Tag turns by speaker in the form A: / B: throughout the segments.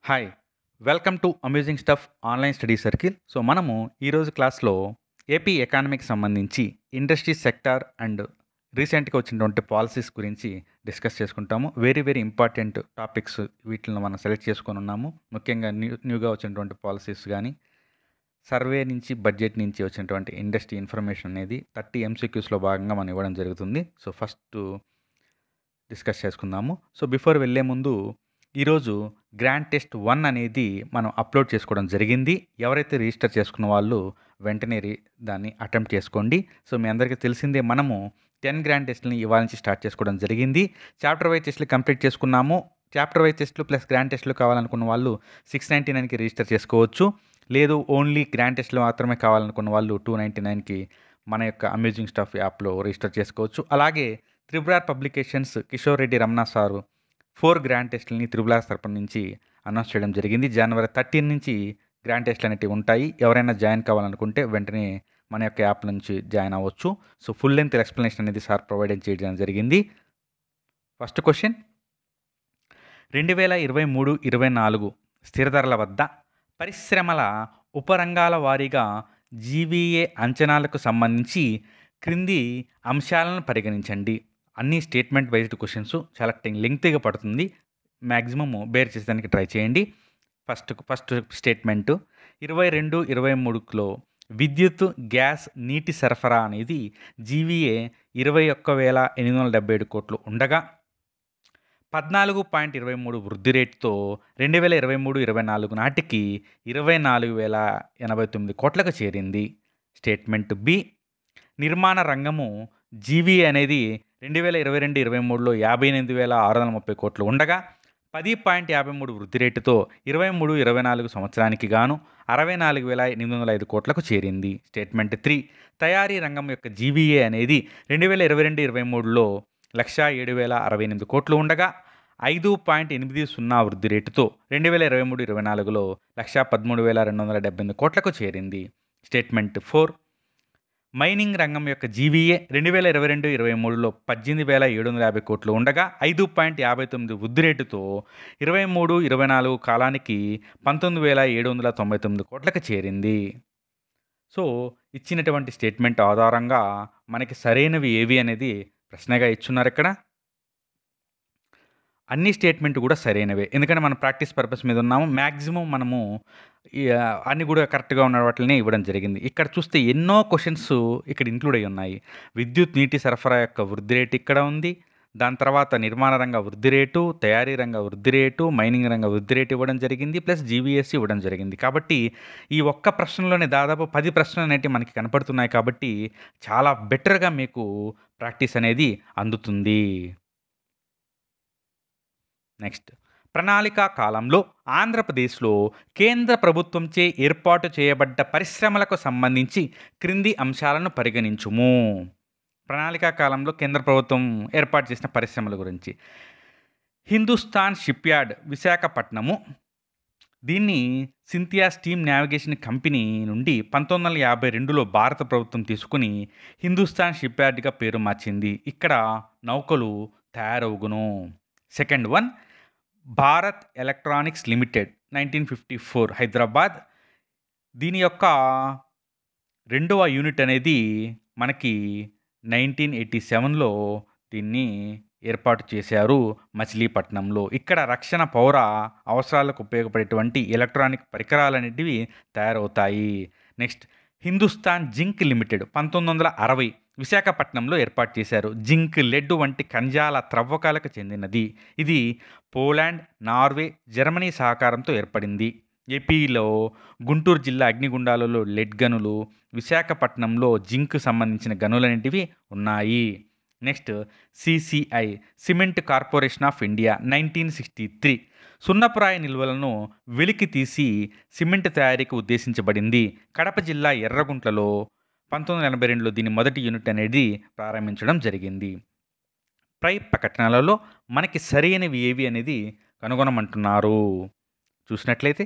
A: Hi! Welcome to amazing stuff online study circle. మనము ఈరోజు క్లాస్‌లో ఏపీ ఎకానమీకి సంబంధించి ఇండస్ట్రీ సెక్టార్ అండ్ రీసెంట్‌గా వచ్చినటువంటి పాలిసీస్ గురించి డిస్కస్ చేసుకుంటాము. వెరీ వెరీ ఇంపార్టెంట్ టాపిక్స్ వీటిని మనం సెలెక్ట్ చేసుకొనున్నాము. ముఖ్యంగా న్యూగా వచ్చినటువంటి పాలిసీస్ గానీ, సర్వే నుంచి, బడ్జెట్ నుంచి వచ్చినటువంటి ఇండస్ట్రీ ఇన్ఫర్మేషన్ అనేది 30 ఎంసీక్యూస్‌లో భాగంగా మనం ఇవ్వడం జరుగుతుంది. ఫస్ట్ డిస్కస్ చేసుకుందాము. బిఫోర్ వెళ్ళే ముందు ఈరోజు గ్రాండ్ టెస్ట్ 1 అనేది మనం అప్లోడ్ చేసుకోవడం జరిగింది. ఎవరైతే రిజిస్టర్ చేసుకున్న వాళ్ళు వెంటనే దాన్ని అటెంప్ట్ చేసుకోండి. మీ అందరికీ తెలిసిందే, మనము 10 గ్రాండ్ టెస్ట్‌లని ఇవాళ నుంచి స్టార్ట్ చేసుకోవడం జరిగింది. చాప్టర్ వైజ్ టెస్ట్‌లు కంప్లీట్ చేసుకున్నాము. చాప్టర్ వైజ్ టెస్ట్‌లు ప్లస్ గ్రాండ్ టెస్ట్‌లు కావాలనుకున్న వాళ్ళు 699కి రిజిస్టర్ చేసుకోవచ్చు. లేదు ఓన్లీ గ్రాండ్ టెస్ట్‌లు మాత్రమే కావాలనుకున్న వాళ్ళు 299కి మన యొక్క అమేజింగ్ స్టఫ్ యాప్‌లో రిజిస్టర్ చేసుకోవచ్చు. అలాగే Tripura publications Kishore Reddy Ramana sir 4 grand టెస్ట్‌లని త్రిపుర తరపున నుంచి అనౌన్స్ చేయడం జరిగింది. జనవరి 13 నుంచి గ్రాండ్ టెస్ట్‌లు అనేటివి ఉంటాయి. ఎవరైనా జాయిన్ కావాలనుకుంటే వెంటనే మన యొక్క యాప్ నుంచి జాయిన్ అవ్వచ్చు. ఫుల్ లెంగ్త్ ఎక్స్‌ప్లనేషన్ అనేది సార్ ప్రొవైడ్ చేయడం జరిగింది. ఫస్ట్ క్వెషన్, 2023-24 స్థిర ధరల వద్ద పరిశ్రమల ఉపరంగాల వారీగా జీవీఏ అంచనాలకు సంబంధించి క్రింది అంశాలను పరిగణించండి. అన్ని స్టేట్మెంట్ బేస్డ్ క్వశ్చన్స్, చాలా లెంగ్తీగా పడుతుంది. మ్యాక్సిమమ్ బేర్ చేసేదానికి ట్రై చేయండి. ఫస్ట్ స్టేట్మెంట్, 22-23లో విద్యుత్, గ్యాస్, నీటి సరఫరా అనేది జీవీఏ 21,877 కోట్లు ఉండగా 14.23 వృద్ధి రేటుతో 2023-24 నాటికి 24,089 కోట్లకు చేరింది. స్టేట్మెంట్ బి, నిర్మాణ రంగము జీవీఏ అనేది 2022-23లో 58,630 కోట్లు ఉండగా 10.53 వృద్ధి రేటుతో 23-24 సంవత్సరానికి గాను 64,805 కోట్లకు చేరింది. స్టేట్మెంట్ 3, తయారీ రంగం యొక్క జీవీఏ అనేది 2022-23లో 1,07,068 కోట్లు ఉండగా 5.80 వృద్ధి రేటుతో 2023-24లో 1,13,278 కోట్లకు చేరింది. స్టేట్మెంట్ 4, మైనింగ్ రంగం యొక్క జీవీఏ 2022-23లో 18,750 కోట్లు ఉండగా 5.59 వృద్ధి రేటుతో 23-24 కాలానికి 19,799 కోట్లకు చేరింది. ఇచ్చినటువంటి స్టేట్మెంట్ ఆధారంగా మనకి సరైనవి ఏవి అనేది ప్రశ్నగా ఇచ్చున్నారు. ఇక్కడ అన్ని స్టేట్మెంట్ కూడా సరైనవే, ఎందుకంటే మనం ప్రాక్టీస్ పర్పస్ మీద ఉన్నాము. మ్యాక్సిమం మనము అన్నీ కూడా కరెక్ట్గా ఉన్న వాటిని ఇవ్వడం జరిగింది. ఇక్కడ చూస్తే ఎన్నో క్వశ్చన్స్ ఇక్కడ ఇంక్లూడ్ అయి ఉన్నాయి. విద్యుత్, నీటి సరఫరా యొక్క వృద్ధి రేటు ఇక్కడ ఉంది. దాని తర్వాత నిర్మాణ రంగ వృద్ధి రేటు, తయారీ రంగ వృద్ధి రేటు, మైనింగ్ రంగ వృద్ధి రేటు ఇవ్వడం జరిగింది, ప్లస్ జీవీఎస్సీ ఇవ్వడం జరిగింది. కాబట్టి ఈ ఒక్క ప్రశ్నలోనే దాదాపు 10 ప్రశ్నలు అనేవి మనకి కనపడుతున్నాయి. కాబట్టి చాలా బెటర్గా మీకు ప్రాక్టీస్ అనేది అందుతుంది. నెక్స్ట్, ప్రణాళికా కాలంలో ఆంధ్రప్రదేశ్లో కేంద్ర ప్రభుత్వంచే ఏర్పాటు చేయబడ్డ పరిశ్రమలకు సంబంధించి క్రింది అంశాలను పరిగణించుము. ప్రణాళికా కాలంలో కేంద్ర ప్రభుత్వం ఏర్పాటు చేసిన పరిశ్రమల గురించి. హిందుస్థాన్ షిప్ యార్డ్ విశాఖపట్నము, దీన్ని సింథియా స్టీమ్ నావిగేషన్ కంపెనీ నుండి 1952లో భారత ప్రభుత్వం తీసుకుని హిందుస్థాన్ షిప్ యార్డ్గా పేరు మార్చింది. ఇక్కడ నౌకలు తయారవుగును. Second one, Bharat electronics limited 1954 Hyderabad, దీని యొక్క రెండవ యూనిట్ అనేది మనకి 1987లో దీన్ని ఏర్పాటు చేశారు మచిలీపట్నంలో. ఇక్కడ రక్షణ, పౌర అవసరాలకు ఉపయోగపడేటువంటి ఎలక్ట్రానిక్ పరికరాలు అనేటివి తయారవుతాయి. నెక్స్ట్, హిందుస్థాన్ జింక్ లిమిటెడ్ 1960 విశాఖపట్నంలో ఏర్పాటు చేశారు. జింక్, లెడ్ వంటి ఖనిజాల త్రవ్వకాలకు చెందినది. ఇది పోలాండ్, నార్వే, జర్మనీ సహకారంతో ఏర్పడింది. ఏపీలో గుంటూరు జిల్లా అగ్నిగుండాలలో లెడ్ గనులు, విశాఖపట్నంలో జింక్ సంబంధించిన గనులు అనేటివి ఉన్నాయి. Next, CCI cement corporation of India 1963 సున్నపురాయి నిల్వలను వెలికి తీసి సిమెంట్ తయారీకి ఉద్దేశించబడింది. కడప జిల్లా ఎర్రగుంట్లలో 1982లో దీని మొదటి యూనిట్ అనేది ప్రారంభించడం జరిగింది. పై ప్రకటనలలో మనకి సరైనవి ఏవి అనేది కనుగొనమంటున్నారు. చూసినట్లయితే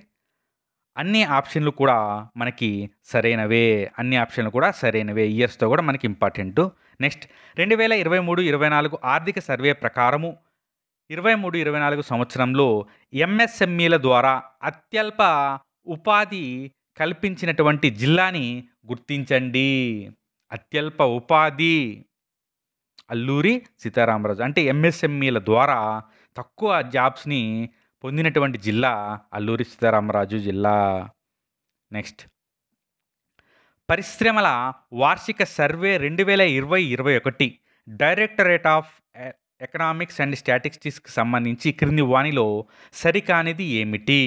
A: అన్ని ఆప్షన్లు కూడా మనకి సరైనవే. ఇయర్స్తో కూడా మనకి ఇంపార్టెంట్. నెక్స్ట్, 2023-24 ఆర్థిక సర్వే ప్రకారము 23-24 సంవత్సరంలో ఎంఎస్ఎంఈల ద్వారా అత్యల్ప ఉపాధి కల్పించినటువంటి జిల్లాని గుర్తించండి. అత్యల్ప ఉపాధి అల్లూరి సీతారామరాజు. అంటే ఎంఎస్ఎంఈల ద్వారా తక్కువ జాబ్స్ని పొందినటువంటి జిల్లా అల్లూరి సీతారామరాజు జిల్లా. నెక్స్ట్, పరిశ్రమల వార్షిక survey 2020-21 directorate of economics and స్టాటిస్టిక్స్కి సంబంధించి క్రింది వానిలో సరికానిది ఏమిటి?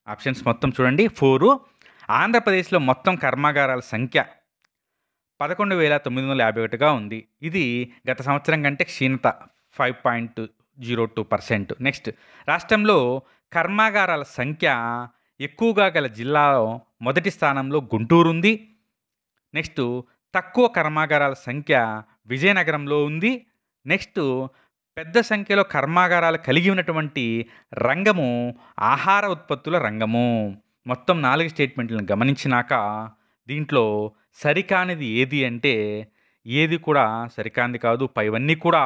A: ఆప్షన్స్ మొత్తం చూడండి. 4. ఆంధ్రప్రదేశ్లో మొత్తం కర్మాగారాల సంఖ్య 11,951గా ఉంది. ఇది గత సంవత్సరం కంటే క్షీణత 5.02%. నెక్స్ట్, రాష్ట్రంలో కర్మాగారాల సంఖ్య ఎక్కువగా గల జిల్లాలో మొదటి స్థానంలో గుంటూరు ఉంది. నెక్స్ట్, తక్కువ కర్మాగారాల సంఖ్య విజయనగరంలో ఉంది. నెక్స్ట్, పెద్ద సంఖ్యలో కర్మాగారాలు కలిగి ఉన్నటువంటి రంగము ఆహార ఉత్పత్తుల రంగము. మొత్తం 4 స్టేట్మెంట్లను గమనించినాక దీంట్లో సరికానిది ఏది అంటే ఏది కూడా సరికానిది కాదు, పైవన్నీ కూడా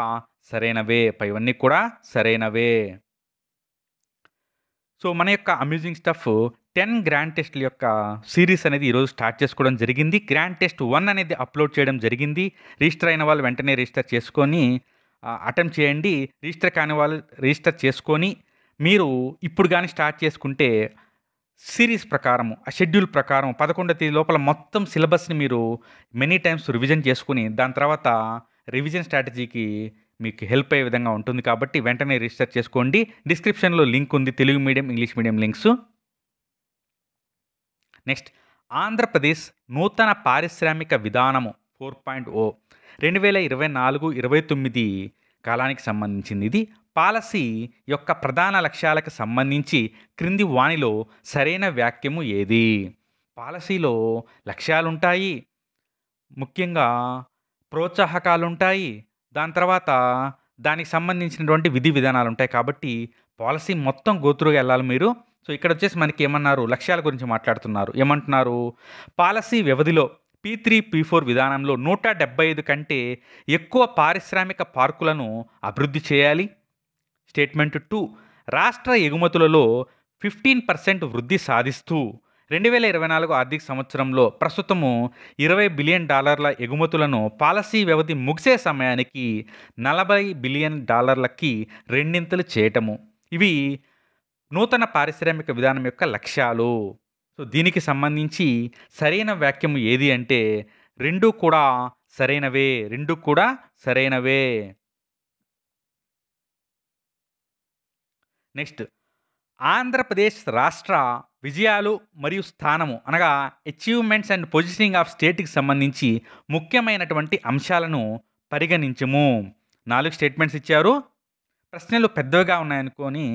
A: సరైనవే. సో మన యొక్క అమ్యూజింగ్ స్టఫ్ 10 గ్రాండ్ టెస్ట్ల యొక్క సిరీస్ అనేది ఈరోజు స్టార్ట్ చేసుకోవడం జరిగింది. గ్రాండ్ టెస్ట్ 1 అనేది అప్లోడ్ చేయడం జరిగింది. రిజిస్టర్ అయిన వాళ్ళు వెంటనే రిజిస్టర్ చేసుకొని అటెంప్ట్ చేయండి. రిజిస్టర్ కాని వాళ్ళు రిజిస్టర్ చేసుకొని మీరు ఇప్పుడు కానీ స్టార్ట్ చేసుకుంటే సిరీస్ ప్రకారం, ఆ షెడ్యూల్ ప్రకారం 11వ తేదీ లోపల మొత్తం సిలబస్ని మీరు మెనీ టైమ్స్ రివిజన్ చేసుకుని దాని తర్వాత రివిజన్ స్ట్రాటజీకి మీకు హెల్ప్ అయ్యే విధంగా ఉంటుంది. కాబట్టి వెంటనే రిజిస్టర్ చేసుకోండి. డిస్క్రిప్షన్లో లింక్ ఉంది, Telugu medium, English medium links. Next, Andhra Pradesh నూతన పారిశ్రామిక విధానము 4.0 2024-29 కాలానికి సంబంధించింది. ఇది పాలసీ యొక్క ప్రధాన లక్ష్యాలకు సంబంధించి క్రింది వానిలో సరైన వాక్యము ఏది? పాలసీలో లక్ష్యాలుంటాయి, ముఖ్యంగా ప్రోత్సాహకాలుంటాయి, దాని తర్వాత దానికి సంబంధించినటువంటి విధి విధానాలు ఉంటాయి. కాబట్టి పాలసీ మొత్తం గోత్రుగా వెళ్ళాలి మీరు. సో ఇక్కడ వచ్చేసి మనకి ఏమన్నారు, లక్ష్యాల గురించి మాట్లాడుతున్నారు. ఏమంటున్నారు, పాలసీ వ్యవధిలో P3, P4 విధానంలో 175 కంటే ఎక్కువ పారిశ్రామిక పార్కులను అభివృద్ధి చేయాలి. స్టేట్మెంట్ 2, రాష్ట్ర ఎగుమతులలో 15% వృద్ధి సాధిస్తూ 2024 ఆర్థిక సంవత్సరంలో ప్రస్తుతము $20 బిలియన్ ఎగుమతులను పాలసీ వ్యవధి ముగిసే సమయానికి $40 బిలియన్ రెండింతలు చేయటము. ఇవి నూతన పారిశ్రామిక విధానం యొక్క లక్ష్యాలు. సో దీనికి సంబంధించి సరైన వాక్యము ఏది అంటే రెండు కూడా సరైనవే. నెక్స్ట్, ఆంధ్రప్రదేశ్ రాష్ట్ర విజయాలు మరియు స్థానము అనగా అచీవ్మెంట్స్ అండ్ పొజిషనింగ్ ఆఫ్ స్టేట్కి సంబంధించి ముఖ్యమైనటువంటి అంశాలను పరిగణించము. 4 స్టేట్మెంట్స్ ఇచ్చారు. ప్రశ్నలు పెద్దవిగా ఉన్నాయనుకొని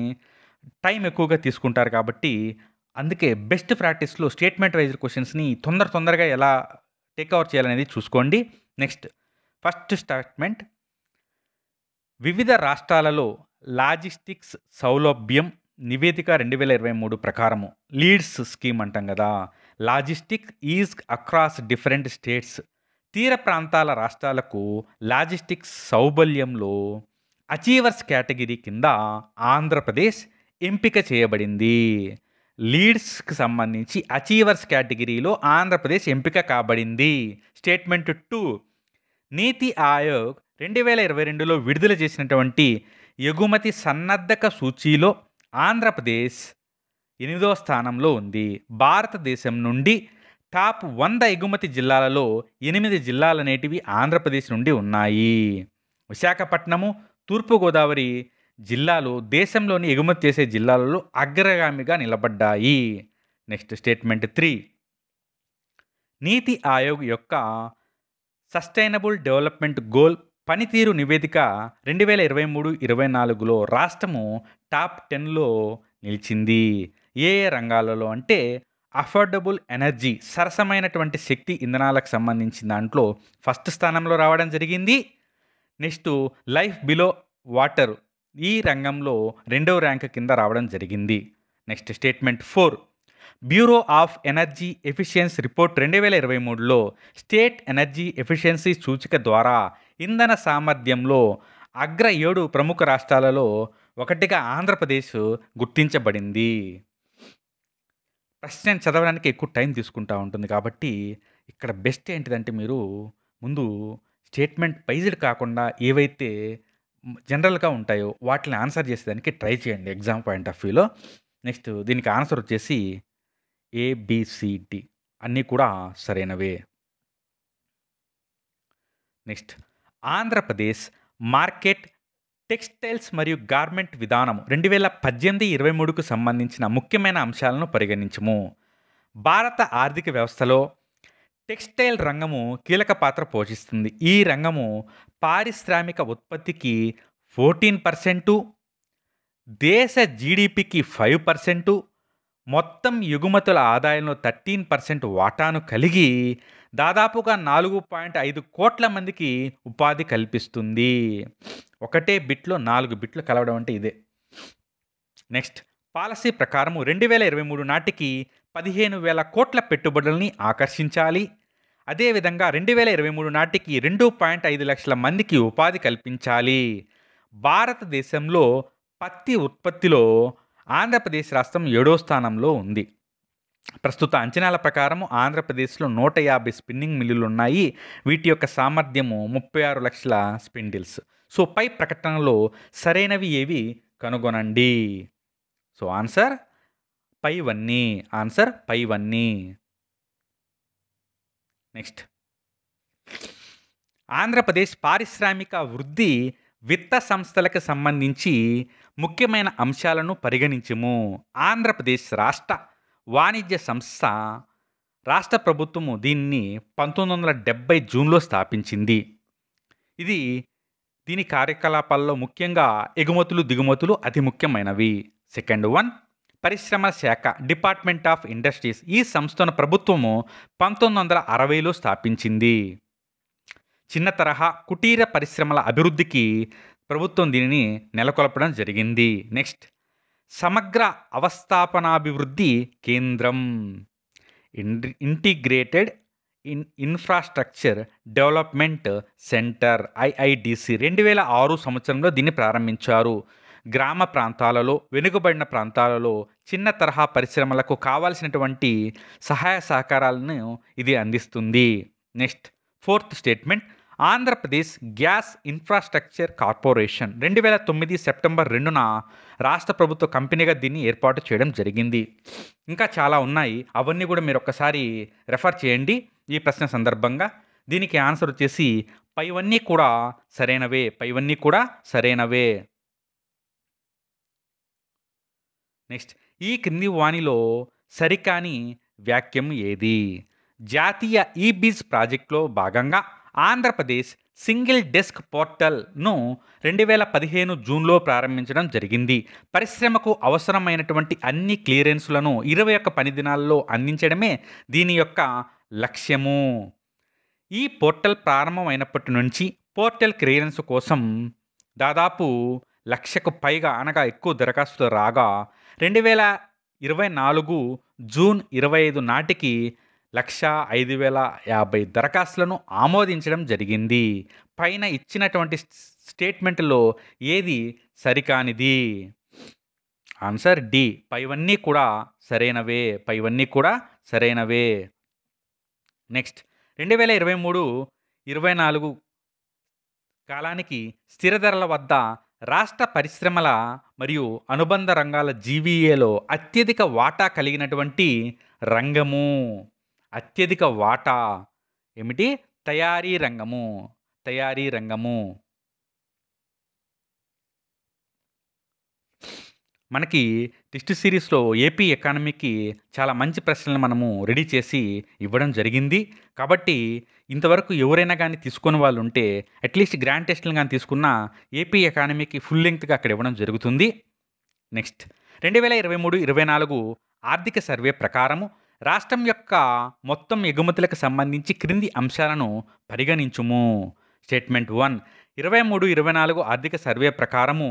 A: టైం ఎక్కువగా తీసుకుంటారు. కాబట్టి అందుకే బెస్ట్ ప్రాక్టీస్లో స్టేట్మెంట్ వైజ్ క్వశ్చన్స్ని తొందరగా ఎలా టేక్ఓవర్ చేయాలనేది చూసుకోండి. నెక్స్ట్, ఫస్ట్ స్టేట్మెంట్, వివిధ రాష్ట్రాలలో లాజిస్టిక్స్ సౌలభ్యం నివేదిక 2023 ప్రకారము లీడ్స్ స్కీమ్ అంటాం కదా. Logistic is across different states. తీర ప్రాంతాల రాష్ట్రాలకు లాజిస్టిక్స్ సౌలభ్యంలో అచీవర్స్ కేటగిరీ కింద ఆంధ్రప్రదేశ్ ఎంపిక చేయబడింది. లీడ్స్కి సంబంధించి అచీవర్స్ కేటగిరీలో ఆంధ్రప్రదేశ్ ఎంపిక కాబడింది. స్టేట్మెంట్ 2, నీతి ఆయోగ్ 2022లో విడుదల చేసినటువంటి ఎగుమతి సన్నద్ధక సూచీలో ఆంధ్రప్రదేశ్ 8వ స్థానంలో ఉంది. భారతదేశం నుండి టాప్ 100 ఎగుమతి జిల్లాలలో 8 జిల్లాలనేటివి ఆంధ్రప్రదేశ్ నుండి ఉన్నాయి. విశాఖపట్నము, తూర్పుగోదావరి జిల్లాలు దేశంలోని ఎగుమతి చేసే జిల్లాలలో అగ్రగామిగా నిలబడ్డాయి. నెక్స్ట్, స్టేట్మెంట్ 3, నీతి ఆయోగ్ యొక్క సస్టైనబుల్ డెవలప్మెంట్ గోల్ పనితీరు నివేదిక 2023-24లో రాష్ట్రము టాప్ 10లో నిలిచింది. ఏ రంగాలలో అంటే అఫోర్డబుల్ ఎనర్జీ, సరసమైనటువంటి శక్తి ఇంధనాలకు సంబంధించిన దాంట్లో ఫస్ట్ స్థానంలో రావడం జరిగింది. నెక్స్ట్, లైఫ్ బిలో వాటర్, ఈ రంగంలో 2వ ర్యాంక్ కింద రావడం జరిగింది. Next, statement 4, bureau of energy efficiency report 2023లో స్టేట్ ఎనర్జీ ఎఫిషియన్సీ సూచిక ద్వారా ఇంధన సామర్థ్యంలో అగ్ర 7 ప్రముఖ రాష్ట్రాలలో ఒకటిగా ఆంధ్రప్రదేశ్ గుర్తించబడింది. ప్రశ్న చదవడానికి ఎక్కువ టైం తీసుకుంటా ఉంటుంది కాబట్టి, ఇక్కడ బెస్ట్ ఏంటిదంటే మీరు ముందు స్టేట్మెంట్ వైజ్డ్ కాకుండా ఏవైతే జనరల్‌గా ఉంటాయో వాటిని ఆన్సర్ చేసేదానికి ట్రై చేయండి ఎగ్జామ్ పాయింట్ ఆఫ్ వ్యూలో. నెక్స్ట్ దీనికి ఆన్సర్ వచ్చేసి ఏబిసిడి అన్నీ కూడా సరైనవే. నెక్స్ట్ ఆంధ్రప్రదేశ్ మార్కెట్ టెక్స్టైల్స్ మరియు గార్మెంట్ విధానం 2018-23కు సంబంధించిన ముఖ్యమైన అంశాలను పరిగణించుము. భారత ఆర్థిక వ్యవస్థలో టెక్స్టైల్ రంగము కీలక పాత్ర పోషిస్తుంది. ఈ రంగము పారిశ్రామిక ఉత్పత్తికి 14%, దేశ జీడిపికి 5%, మొత్తం ఎగుమతుల ఆదాయంలో 13% వాటాను కలిగి దాదాపుగా 4.5 కోట్ల మందికి ఉపాధి కల్పిస్తుంది. ఒకటే బిట్లో 4 బిట్లు కలవడం అంటే ఇదే. నెక్స్ట్ పాలసీ ప్రకారం 2023 నాటికి 15,000 కోట్ల పెట్టుబడుల్ని ఆకర్షించాలి. అదేవిధంగా 2023 నాటికి 2.5 లక్షల మందికి ఉపాధి కల్పించాలి. భారతదేశంలో పత్తి ఉత్పత్తిలో ఆంధ్రప్రదేశ్ రాష్ట్రం 7వ స్థానంలో ఉంది. ప్రస్తుత అంచనాల ప్రకారం ఆంధ్రప్రదేశ్లో 150 స్పిన్నింగ్ మిల్లులు ఉన్నాయి. వీటి యొక్క సామర్థ్యము 36 లక్షల స్పిన్డిల్స్. సో పై ప్రకటనలో సరైనవి ఏవి కనుగొనండి. సో ఆన్సర్ పైవన్నీ. నెక్స్ట్ ఆంధ్రప్రదేశ్ పారిశ్రామిక వృద్ధి విత్త సంస్థలకు సంబంధించి ముఖ్యమైన అంశాలను పరిగణించుము. ఆంధ్రప్రదేశ్ రాష్ట్ర వాణిజ్య సంస్థ రాష్ట్ర ప్రభుత్వము దీన్ని 1970 జూన్లో స్థాపించింది. దీని కార్యకలాపాల్లో ముఖ్యంగా ఎగుమతులు దిగుమతులు అతి ముఖ్యమైనవి. సెకండ్ వన్ పరిశ్రమ శాఖ డిపార్ట్మెంట్ ఆఫ్ ఇండస్ట్రీస్. ఈ సంస్థను ప్రభుత్వము 1960లో స్థాపించింది. చిన్న తరహా కుటీర పరిశ్రమల అభివృద్ధికి ప్రభుత్వం దీనిని నెలకొల్పడం జరిగింది. నెక్స్ట్ సమగ్ర అవస్థాపనాభివృద్ధి కేంద్రం ఇంటిగ్రేటెడ్ ఇన్ఫ్రాస్ట్రక్చర్ డెవలప్మెంట్ సెంటర్ ఐఐడిసి 2006 సంవత్సరంలో దీన్ని ప్రారంభించారు. గ్రామ ప్రాంతాలలో వెనుకబడిన ప్రాంతాలలో చిన్న తరహా పరిశ్రమలకు కావాల్సినటువంటి సహాయ సహకారాలను ఇది అందిస్తుంది. Next fourth statement Andhra Pradesh gas infrastructure corporation 2009 September 2న రాష్ట్ర ప్రభుత్వ కంపెనీగా దీన్ని ఏర్పాటు చేయడం జరిగింది. ఇంకా చాలా ఉన్నాయి, అవన్నీ కూడా మీరు ఒక్కసారి రెఫర్ చేయండి ఈ ప్రశ్న సందర్భంగా. దీనికి ఆన్సర్ వచ్చేసి పైవన్నీ కూడా సరైనవే. నెక్స్ట్ ఈ క్రింది వాణిలో సరికాని వాక్యం ఏది? జాతీయ ఈబీజ్ ప్రాజెక్టులో భాగంగా ఆంధ్రప్రదేశ్ సింగిల్ డెస్క్ పోర్టల్ను 2015 జూన్లో ప్రారంభించడం జరిగింది. పరిశ్రమకు అవసరమైనటువంటి అన్ని క్లియరెన్స్లను 21 పని దినాల్లో అందించడమే దీని యొక్క లక్ష్యము. ఈ పోర్టల్ ప్రారంభమైనప్పటి నుంచి పోర్టల్ క్లియరెన్స్ కోసం దాదాపు 1,00,000కు పైగా అనగా ఎక్కువ దరఖాస్తులు రాగా 2024 జూన్ 25 నాటికి 1,05,050 దరఖాస్తులను ఆమోదించడం జరిగింది. పైన ఇచ్చినటువంటి స్టేట్మెంట్లో ఏది సరికానిది? Answer D. పైవన్నీ కూడా సరైనవే. నెక్స్ట్ 2023-24 కాలానికి స్థిర ధరల వద్ద రాష్ట్ర పరిశ్రమల మరియు అనుబంధ రంగాల జీవీఏలో అత్యధిక వాటా కలిగినటువంటి రంగము. అత్యధిక వాటా ఏమిటి? తయారీ రంగము. మనకి టెస్ట్ సిరీస్లో ఏపీ ఎకానమీకి చాలా మంచి ప్రశ్నలు మనము రెడీ చేసి ఇవ్వడం జరిగింది. కాబట్టి ఇంతవరకు ఎవరైనా కానీ తీసుకున్న వాళ్ళు ఉంటే అట్లీస్ట్ గ్రాండ్ టెస్టులు కానీ తీసుకున్న ఏపీ ఎకానమీకి ఫుల్ లెంగ్త్గా అక్కడ ఇవ్వడం జరుగుతుంది. నెక్స్ట్ 2023-24 ఆర్థిక సర్వే ప్రకారము రాష్ట్రం యొక్క మొత్తం ఎగుమతులకు సంబంధించి క్రింది అంశాలను పరిగణించుము. స్టేట్మెంట్ 1 23-24 ఆర్థిక సర్వే ప్రకారము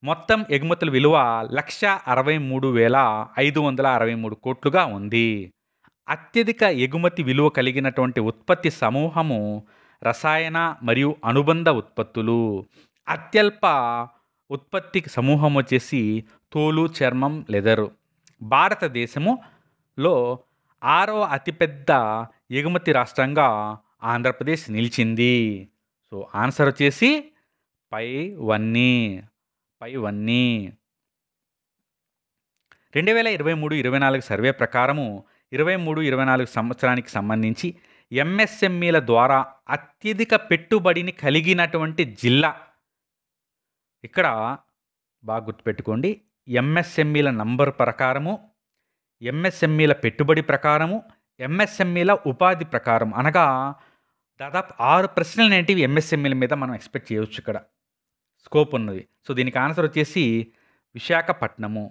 A: మొత్తం ఎగుమతుల విలువ 1,63,563 కోట్లుగా ఉంది. అత్యధిక ఎగుమతి విలువ కలిగినటువంటి ఉత్పత్తి సమూహము రసాయన మరియు అనుబంధ ఉత్పత్తులు. అత్యల్ప ఉత్పత్తి సమూహం వచ్చేసి తోలు, చర్మం, లెదరు. భారతదేశములో 6వ అతిపెద్ద ఎగుమతి రాష్ట్రంగా ఆంధ్రప్రదేశ్ నిలిచింది. సో ఆన్సర్ వచ్చేసి పైవన్నీ. 2023-24 సర్వే ప్రకారము 23-24 సంవత్సరానికి సంబంధించి ఎంఎస్ఎంఈల ద్వారా అత్యధిక పెట్టుబడిని కలిగినటువంటి జిల్లా. ఇక్కడ బాగా గుర్తుపెట్టుకోండి, ఎంఎస్ఎంఈల నంబర్ ప్రకారము, ఎంఎస్ఎంఈల పెట్టుబడి ప్రకారము, ఎంఎస్ఎంఈల ఉపాధి ప్రకారం, అనగా దాదాపు 6 ప్రశ్నలు అనేటివి ఎంఎస్ఎంఈల మీద మనం ఎక్స్పెక్ట్ చేయవచ్చు. ఇక్కడ స్కోప్ ఉన్నది. సో దీనికి ఆన్సర్ వచ్చేసి విశాఖపట్నము.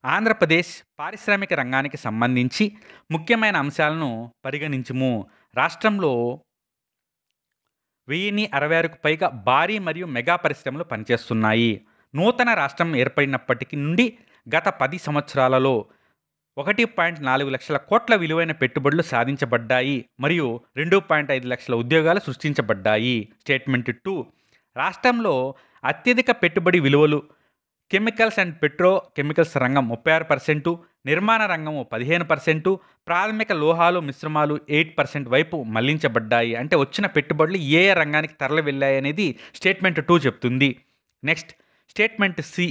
A: ఆంధ్రప్రదేశ్ పారిశ్రామిక రంగానికి సంబంధించి ముఖ్యమైన అంశాలను పరిగణించుము. రాష్ట్రంలో 1066కు పైగా భారీ మరియు మెగా పరిశ్రమలు పనిచేస్తున్నాయి. నూతన రాష్ట్రం ఏర్పడినప్పటికీ నుండి గత 10 సంవత్సరాలలో 1.4 లక్షల కోట్ల విలువైన పెట్టుబడులు సాధించబడ్డాయి మరియు 2.5 లక్షల ఉద్యోగాలు సృష్టించబడ్డాయి. స్టేట్మెంట్ 2, రాష్ట్రంలో అత్యధిక పెట్టుబడి విలువలు కెమికల్స్ అండ్ పెట్రోకెమికల్స్ రంగం 36%, నిర్మాణ రంగము 15%, ప్రాథమిక లోహాలు మిశ్రమాలు 8% వైపు మళ్లించబడ్డాయి. అంటే వచ్చిన పెట్టుబడులు ఏ రంగానికి తరలి వెళ్ళాయి అనేది స్టేట్మెంట్ 2 చెప్తుంది. నెక్స్ట్ స్టేట్మెంట్ సి,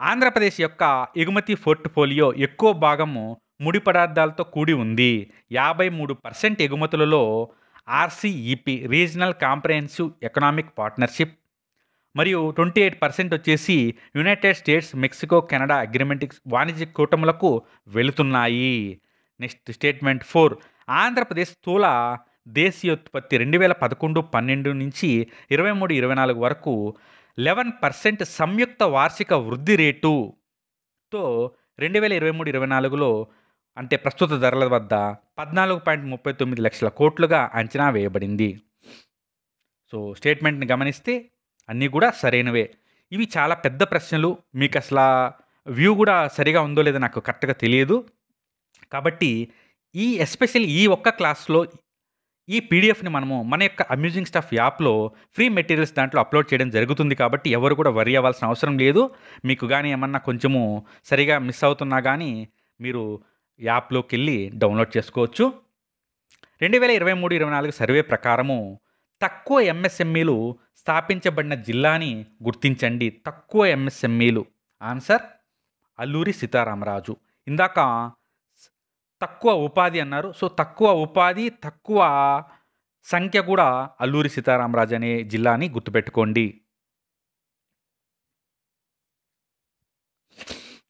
A: ఆంధ్రప్రదేశ్ యొక్క ఎగుమతి పోర్ట్ఫోలియో ఎక్కువ భాగము ముడి పదార్థాలతో కూడి ఉంది. 53% ఎగుమతులలో RCEP regional comprehensive economic partnership మరియు 28% వచ్చేసి United States, Mexico, Canada agreement వాణిజ్య కూటములకు వెళుతున్నాయి. నెక్స్ట్ స్టేట్మెంట్ 4, ఆంధ్రప్రదేశ్ స్థూల దేశీయోత్పత్తి 2011-12 నుంచి 23-24 వరకు 11% సంయుక్త వార్షిక వృద్ధి రేటుతో 2023-24లో అంటే ప్రస్తుత ధరల వద్ద 14.39 లక్షల కోట్లుగా అంచనా వేయబడింది. సో స్టేట్మెంట్ని గమనిస్తే అన్నీ కూడా సరైనవే. ఇవి చాలా పెద్ద ప్రశ్నలు. మీకు అసలు వ్యూ కూడా సరిగా ఉందో లేదో నాకు కరెక్ట్గా తెలియదు. కాబట్టి ఎస్పెషల్లీ ఈ ఒక్క క్లాస్లో ఈ పీడిఎఫ్ని మనము మన యొక్క అమ్యూజింగ్ స్టఫ్ యాప్లో ఫ్రీ మెటీరియల్స్ దాంట్లో అప్లోడ్ చేయడం జరుగుతుంది. కాబట్టి ఎవరు కూడా వరీ అవ్వాల్సిన అవసరం లేదు. మీకు కానీ ఏమన్నా కొంచెము సరిగా మిస్ అవుతున్నా కానీ మీరు యాప్లోకి వెళ్ళి డౌన్లోడ్ చేసుకోవచ్చు. 2023-24 సర్వే ప్రకారము తక్కువ ఎంఎస్ఎంఈలు స్థాపించబడిన జిల్లాని గుర్తించండి. తక్కువ ఎంఎస్ఎంఈలు. ఆన్సర్ అల్లూరి సీతారామరాజు. ఇందాక తక్కువ ఉపాధి అన్నారు. సో తక్కువ ఉపాధి, తక్కువ సంఖ్య కూడా అల్లూరి సీతారామరాజు అనే జిల్లాని గుర్తుపెట్టుకోండి.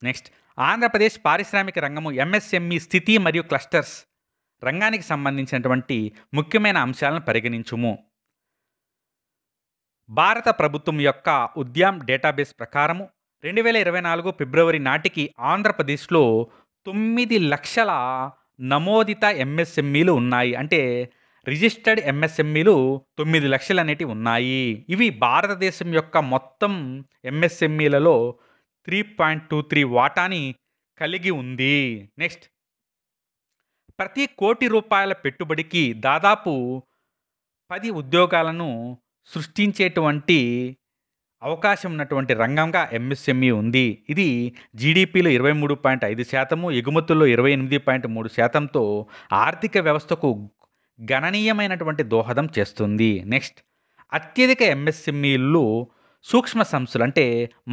A: నెక్స్ట్ ఆంధ్రప్రదేశ్ పారిశ్రామిక రంగము ఎంఎస్ఎంఈ స్థితి మరియు క్లస్టర్స్ రంగానికి సంబంధించినటువంటి ముఖ్యమైన అంశాలను పరిగణించుము. భారత ప్రభుత్వం యొక్క ఉద్యామ్ డేటాబేస్ ప్రకారము 2024 ఫిబ్రవరి నాటికి ఆంధ్రప్రదేశ్లో 9 లక్షల నమోదిత ఎంఎస్ఎంఈలు ఉన్నాయి. అంటే రిజిస్టర్డ్ ఎంఎస్ఎంఈలు 9 లక్షలు అనేటివి ఉన్నాయి. ఇవి భారతదేశం యొక్క మొత్తం ఎంఎస్ఎంఈలలో 3.23 వాటాని కలిగి ఉంది. నెక్స్ట్ ప్రతి ₹1,00,00,000 పెట్టుబడికి దాదాపు 10 ఉద్యోగాలను సృష్టించేటువంటి అవకాశం ఉన్నటువంటి రంగంగా ఎంఎస్ఎంఈ ఉంది. ఇది జీడిపిలో 23.5%, ఎగుమతుల్లో 28.3%తో ఆర్థిక వ్యవస్థకు గణనీయమైనటువంటి దోహదం చేస్తుంది. నెక్స్ట్ అత్యధిక ఎంఎస్ఎంఈలు సూక్ష్మ సంస్థలు అంటే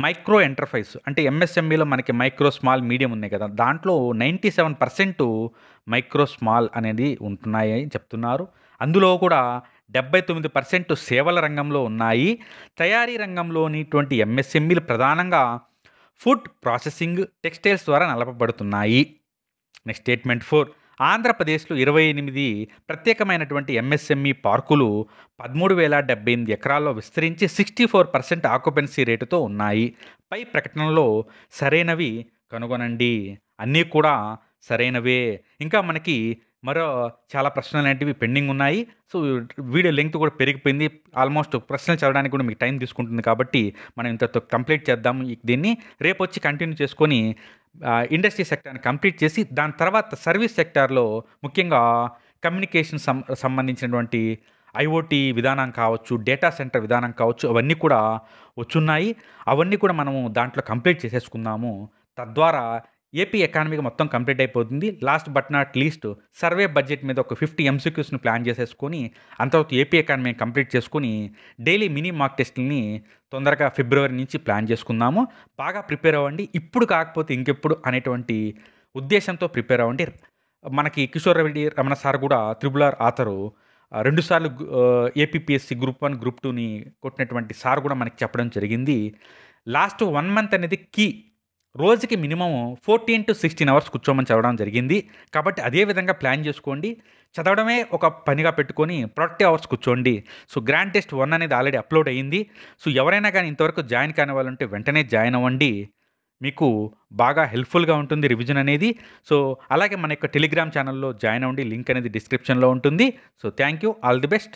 A: మైక్రో ఎంటర్ప్రైజ్. అంటే ఎంఎస్ఎంఈలో మనకి మైక్రో, స్మాల్, మీడియం ఉన్నాయి కదా, దాంట్లో 97% మైక్రో, స్మాల్ అనేది ఉంటున్నాయి చెప్తున్నారు. అందులో కూడా 79% సేవల రంగంలో ఉన్నాయి. తయారీ రంగంలోనిటువంటి ఎంఎస్ఎంఈలు ప్రధానంగా ఫుడ్ ప్రాసెసింగ్, టెక్స్టైల్స్ ద్వారా నడపబడుతున్నాయి. నెక్స్ట్ స్టేట్మెంట్ 4, ఆంధ్రప్రదేశ్లో 28 ప్రత్యేకమైనటువంటి ఎంఎస్ఎంఈ పార్కులు 13,078 ఎకరాల్లో విస్తరించి 64% ఆక్యుపెన్సీ రేటుతో ఉన్నాయి. పై ప్రకటనలో సరైనవి కనుగొనండి. అన్నీ కూడా సరైనవే. ఇంకా మనకి మరో చాలా ప్రశ్నలనేటివి పెండింగ్ ఉన్నాయి. సో, వీడియో లెంగ్త్ కూడా పెరిగిపోయింది. ఆల్మోస్ట్ ప్రశ్నలు చదవడానికి కూడా మీకు టైం తీసుకుంటుంది కాబట్టి, మనం ఇంతటితో కంప్లీట్ చేద్దాం దీన్ని. రేపొచ్చి కంటిన్యూ చేసుకొని ఇండస్ట్రీ సెక్టార్‌ని కంప్లీట్ చేసి, దాని తర్వాత సర్వీస్ సెక్టార్‌లో ముఖ్యంగా కమ్యూనికేషన్ సంబంధించినటువంటి ఐఓటీ విధానం కావచ్చు, డేటా సెంటర్ విధానం కావచ్చు, అవన్నీ కూడా వచ్చున్నాయి. అవన్నీ కూడా మనము దాంట్లో కంప్లీట్ చేసేసుకుందాము. తద్వారా ఏపీ ఎకానమీకి మొత్తం కంప్లీట్ అయిపోతుంది. Last but not least survey budget మీద ఒక 50 ఎంసీక్యూస్‌ని ప్లాన్ చేసేసుకొని, అంతవరకు ఏపీ ఎకానమీని కంప్లీట్ చేసుకొని, డైలీ మినీ మాక్ టెస్ట్‌లని తొందరగా ఫిబ్రవరి నుంచి ప్లాన్ చేసుకుందాము. బాగా ప్రిపేర్ అవ్వండి. ఇప్పుడు కాకపోతే ఇంకెప్పుడు అనేటువంటి ఉద్దేశంతో ప్రిపేర్ అవ్వండి. మనకి కిషోర్ రెడ్డి రమణ సార్ కూడా త్రిబుల్ ఆర్ ఆథరు. 2 సార్లు ఏపీపీఎస్సీ గ్రూప్ 1, గ్రూప్ 2ని కొట్టినటువంటి సార్ కూడా మనకి చెప్పడం జరిగింది. లాస్ట్ 1 మంత్ అనేది కీ. రోజుకి మినిమమ్ 14-16 అవర్స్ కూర్చోమని చదవడం జరిగింది. కాబట్టి అదే విధంగా ప్లాన్ చేసుకోండి. చదవడమే ఒక పనిగా పెట్టుకొని ప్రొడక్టివ్ అవర్స్ కూర్చోండి. సో, గ్రాండ్ టెస్ట్ 1 అనేది ఆల్రెడీ అప్లోడ్ అయ్యింది. సో, ఎవరైనా కానీ ఇంతవరకు జాయిన్ కాని వాళ్ళు ఉంటే వెంటనే జాయిన్ అవ్వండి. మీకు బాగా హెల్ప్ఫుల్‌గా ఉంటుంది రివిజన్ అనేది. సో, అలాగే మన యొక్క టెలిగ్రామ్ ఛానల్‌లో జాయిన్ అవ్వండి. లింక్ అనేది డిస్క్రిప్షన్‌లో ఉంటుంది. So, thank you. All the best.